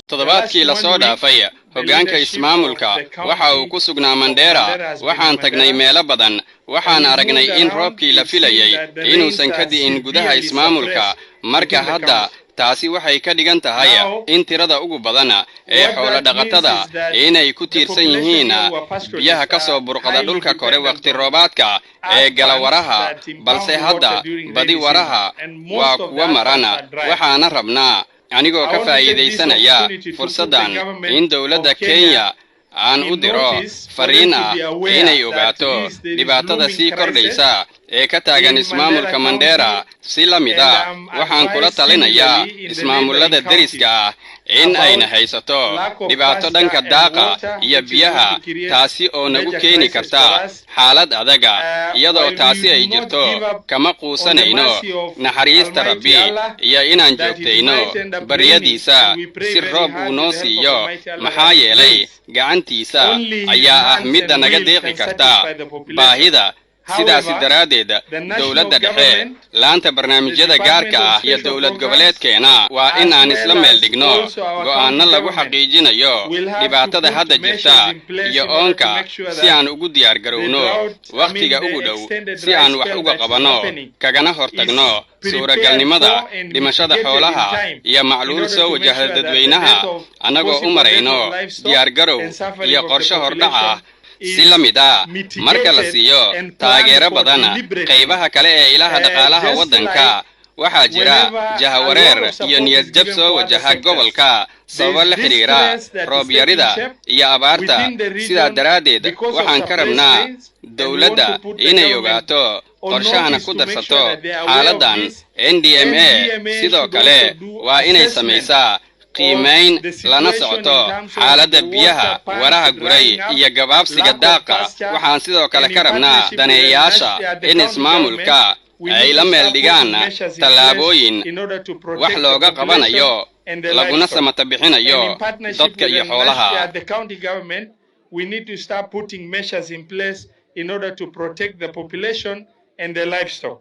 toddobaadkii la soo dhaafay hoggaanka ismaamulka waxa uu ku sugnaa Mandera waxaan tagnay meelo badan waxaan aragnay in roobkii la filayay inuusan ka di'in gudaha ismaamulka marka hadda taasi waxay ka dhigan tahay in tirada ugu badan ee xoolo dhaqatada inay ku tiirsan yihiin biyaha ka soo burqada dhulka kore waqti roobaadka ee gala waraha balse hadda badi waraha waa kuwa marana waxaana rabnaa anigoo ka faa'iideysanaya fursadan in dawladda Kenya aan u diro fariin ah inay ogaato dhibaatada sii kordhaysa ee ka taagan ismaamulka Mandera si la mid ah waxaan kula talinayaa ismaamulada deriska ah in ayna haysato dhibaato dhanka daaqa iyo biyaha taasi oo nagu keeni karta xaalad adaga iyadoo taasi ay jirto kama quusanayno naxariista Rabbi iyo inaan joogtayno baryadiisa si roob uu noo siiyo maxaa yeelay gacantiisa ayaa ah midda naga deeqi karta baahida sidaas daraadeed dawladda dhexe laanta barnaamijyada gaarka ah iyo dawlad goboleedkeena waa in aan isla meel dhigno go'aano lagu xaqiijinayo dhibaatada hadda jirta iyo oonka si aan ugu diyaar garowno waqtiga ugu dhow si aan wax uga qabano kagana hortagno suuragalnimada dhimashada xoolaha iyo macluul soo wajahda dadweynaha anagoo u marayno diyaar garow iyo qorshe hordhac ah si la mid ah marka la siiyo taageero badan qaybaha kale ee ilaha dhaqaalaha waddanka waxaa jira jahawareer iyo niyad jab soo wajaha gobolka sabab la xiriira roob yarida iyo abaarta sidaa daraadeed waxaan ka rabnaa dawladda inay ogaato qorshahana ku darsato xaaladan NDMA sidoo kale waa inay samaysaa qiimayn lana socoto xaaladda biyaha waraha guray iyo gabaabsiga daaqa waxaan sidoo kale ka rabnaa daneeyaasha in ismaamulka ay la meel dhigaan tallaabooyin wax looga qabanayo laguna samata bixinayo dadka iyo xoolaha we need to start putting measures in place in order to protect the population and the livestock.